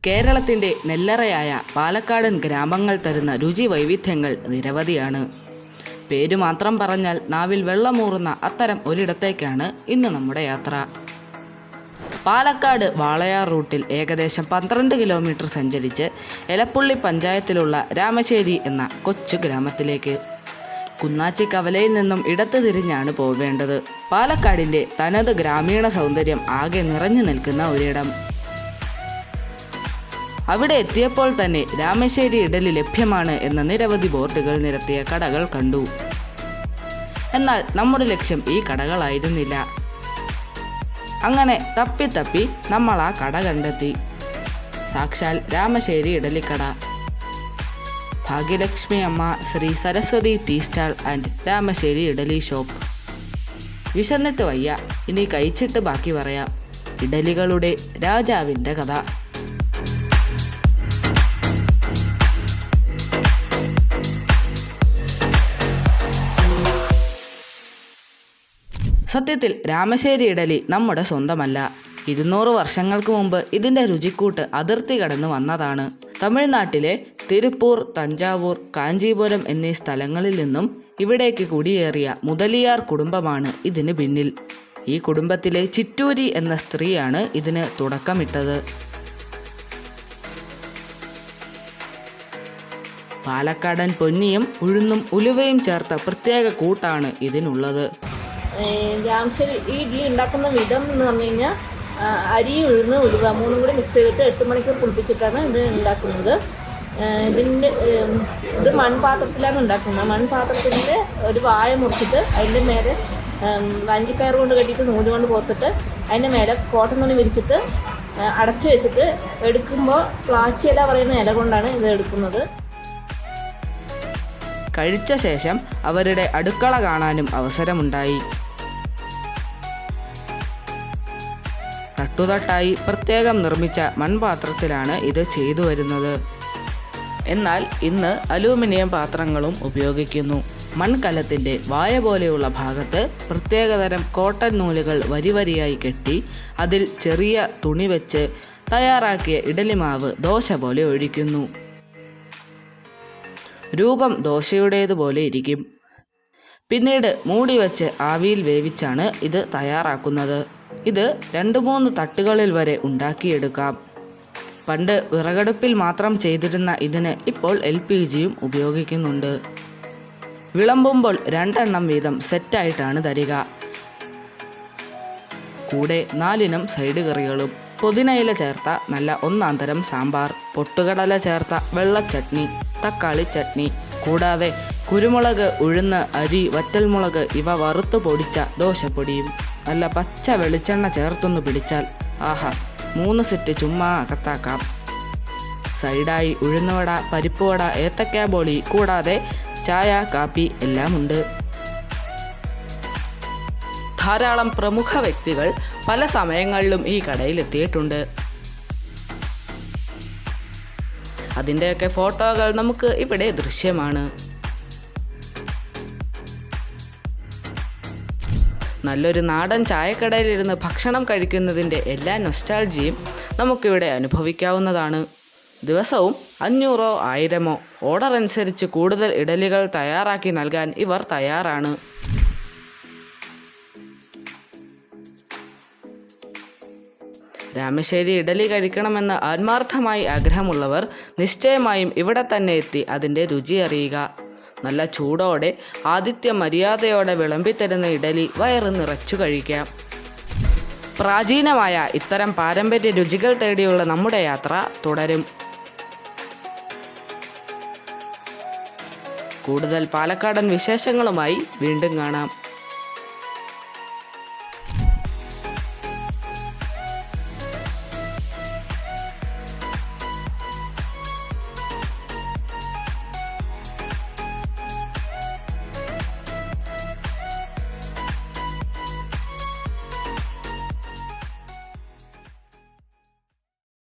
കേരളത്തിൻ്റെ നെല്ലറയായ പാലക്കാടൻ ഗ്രാമങ്ങൾ തരുന്ന രുചി വൈവിധ്യങ്ങൾ നിരവധിയാണ്. പേര് മാത്രം പറഞ്ഞാൽ നാവിൽ വെള്ളമൂറുന്ന അത്തരം ഒരിടത്തേക്കാണ് ഇന്ന് നമ്മുടെ യാത്ര. പാലക്കാട് വാളയാർ റൂട്ടിൽ ഏകദേശം 12 കിലോമീറ്റർ സഞ്ചരിച്ച് എലപ്പുള്ളി പഞ്ചായത്തിലുള്ള രാമശ്ശേരി എന്ന കൊച്ചു ഗ്രാമത്തിലേക്ക്. കുന്നാച്ചി കവലയിൽ നിന്നും ഇടത്ത് തിരിഞ്ഞാണ് പോവേണ്ടത്. പാലക്കാടിൻ്റെ തനത് ഗ്രാമീണ സൗന്ദര്യം ആകെ നിറഞ്ഞു നിൽക്കുന്ന ഒരിടം. അവിടെ എത്തിയപ്പോൾ തന്നെ രാമശ്ശേരി ഇഡലി ലഭ്യമാണ് എന്ന നിരവധി ബോർഡുകൾ നിരത്തിയ കടകൾ കണ്ടു. എന്നാൽ നമ്മുടെ ലക്ഷ്യം ഈ കടകളായിരുന്നില്ല. അങ്ങനെ തപ്പി നമ്മൾ ആ കട കണ്ടെത്തി. സാക്ഷാൽ രാമശ്ശേരി ഇഡലിക്കട. Bhagyalakshmi Amma Shri Saraswati tea stall and Ramassery idli shop. വിശന്നിട്ട് വയ്യ, ഇനി കഴിച്ചിട്ട് ബാക്കി പറയാം. ഇഡലികളുടെ രാജാവിൻ്റെ കഥ. സത്യത്തിൽ രാമശ്ശേരി ഇഡലി നമ്മുടെ സ്വന്തമല്ല. 200 വർഷങ്ങൾക്ക് മുമ്പ് ഇതിൻ്റെ രുചിക്കൂട്ട് അതിർത്തി കടന്നു വന്നതാണ്. തമിഴ്നാട്ടിലെ തിരുപ്പൂർ, തഞ്ചാവൂർ, കാഞ്ചീപുരം എന്നീ സ്ഥലങ്ങളിൽ നിന്നും ഇവിടേക്ക് കുടിയേറിയ മുതലിയാർ കുടുംബമാണ് ഇതിന് പിന്നിൽ. ഈ കുടുംബത്തിലെ ചിറ്റൂരി എന്ന സ്ത്രീയാണ് ഇതിന് തുടക്കമിട്ടത്. പാലക്കാടൻ പൊന്നിയും ഉഴുന്നും ഉലുവയും ചേർത്ത പ്രത്യേക കൂട്ടാണ് ഇതിനുള്ളത്. രാമശ്ശേരി ഈ ഇഡ്ഡലി ഉണ്ടാക്കുന്ന വിധം എന്ന് പറഞ്ഞു കഴിഞ്ഞാൽ അരി, ഉഴുന്ന്, ഉലുവ 3 കൂടി മിക്സ് ചെയ്തിട്ട് 8 മണിക്കൂർ പുളിപ്പിച്ചിട്ടാണ് ഇത് ഉണ്ടാക്കുന്നത്. ഇത് മൺപാത്രത്തിലാണ് ഉണ്ടാക്കുന്നത്. മൺപാത്രത്തിൽ ഒരു വാഴ മുറിച്ചിട്ട് അതിൻ്റെ മേലെ വഞ്ചിക്കയർ കൊണ്ട് കെട്ടിയിട്ട് നൂല് കൊണ്ട് കോർത്തിട്ട് അതിൻ്റെ മേലെ കോട്ടൺ തുണി വിരിച്ചിട്ട് അടച്ചു വെച്ചിട്ട് എടുക്കുമ്പോൾ പ്ലാച്ചി ഇല പറയുന്ന ഇല കൊണ്ടാണ് ഇത് എടുക്കുന്നത്. കഴിച്ച ശേഷം അവരുടെ അടുക്കള കാണാനും അവസരമുണ്ടായി. തട്ടുതട്ടായി പ്രത്യേകം നിർമ്മിച്ച മൺപാത്രത്തിലാണ് ഇത് ചെയ്തു വരുന്നത്. എന്നാൽ ഇന്ന് അലൂമിനിയം പാത്രങ്ങളും ഉപയോഗിക്കുന്നു. മൺകലത്തിൻ്റെ വായ പോലെയുള്ള ഭാഗത്ത് പ്രത്യേകതരം കോട്ടൺ നൂലുകൾ വരിവരിയായി കെട്ടി അതിൽ ചെറിയ തുണി വെച്ച് തയ്യാറാക്കിയ ഇഡലിമാവ് ദോശ പോലെ ഒഴിക്കുന്നു. രൂപം ദോശയുടേതുപോലെ ഇരിക്കും. പിന്നീട് മൂടി വെച്ച് ആവിയിൽ വേവിച്ചാണ് ഇത് തയ്യാറാക്കുന്നത്. ഇത് 2-3 തട്ടുകളിൽ വരെ ഉണ്ടാക്കിയെടുക്കാം. പണ്ട് വിറകടുപ്പിൽ മാത്രം ചെയ്തിരുന്ന ഇതിന് ഇപ്പോൾ LPGയും ഉപയോഗിക്കുന്നുണ്ട്. വിളമ്പുമ്പോൾ 2 എണ്ണം വീതം സെറ്റായിട്ടാണ് തരിക. കൂടെ 4 ഇനം സൈഡ് കറികളും. പുതിനയില ചേർത്ത നല്ല ഒന്നാന്തരം സാമ്പാർ, പൊട്ടുകടല ചേർത്ത വെള്ളച്ചട്നി, തക്കാളി ചട്നി, കൂടാതെ കുരുമുളക്, ഉഴുന്ന്, അരി, വറ്റൽമുളക് ഇവ വറുത്ത് പൊടിച്ച ദോശപ്പൊടിയും. നല്ല പച്ച വെളിച്ചെണ്ണ ചേർത്തൊന്ന് പിടിച്ചാൽ ആഹാ, 3 സെറ്റ് ചുമ്മാ അകത്താക്കാം. സൈഡായി ഉഴുന്നുവട, പരിപ്പുവട, ഏത്തക്കാ ബോളി, കൂടാതെ ചായ, കാപ്പി എല്ലാം ഉണ്ട്. ധാരാളം പ്രമുഖ വ്യക്തികൾ പല സമയങ്ങളിലും ഈ കടയിലെത്തിയിട്ടുണ്ട്. അതിൻ്റെയൊക്കെ ഫോട്ടോകൾ നമുക്ക് ഇവിടെ ദൃശ്യമാണ്. നല്ലൊരു നാടൻ ചായക്കടയിലിരുന്ന് ഭക്ഷണം കഴിക്കുന്നതിൻ്റെ എല്ലാ നൊസ്റ്റാൾജിയും നമുക്കിവിടെ അനുഭവിക്കാവുന്നതാണ്. ദിവസവും 500 1000 ഓർഡർ അനുസരിച്ച് കൂടുതൽ ഇഡലികൾ തയ്യാറാക്കി നൽകാൻ ഇവർ തയ്യാറാണ്. രാമശ്ശേരി ഇഡലി കഴിക്കണമെന്ന് ആത്മാർത്ഥമായി ആഗ്രഹമുള്ളവർ നിശ്ചയമായും ഇവിടെ തന്നെ എത്തി അതിൻ്റെ രുചി അറിയുക. നല്ല ചൂടോടെ ആതിഥ്യ മര്യാദയോടെ വിളമ്പിത്തരുന്ന ഇഡലി വയറ് നിറച്ചു കഴിക്കാം. പ്രാചീനമായ ഇത്തരം പാരമ്പര്യ രുചികൾ തേടിയുള്ള നമ്മുടെ യാത്ര തുടരും. കൂടുതൽ പാലക്കാടൻ വിശേഷങ്ങളുമായി വീണ്ടും കാണാം.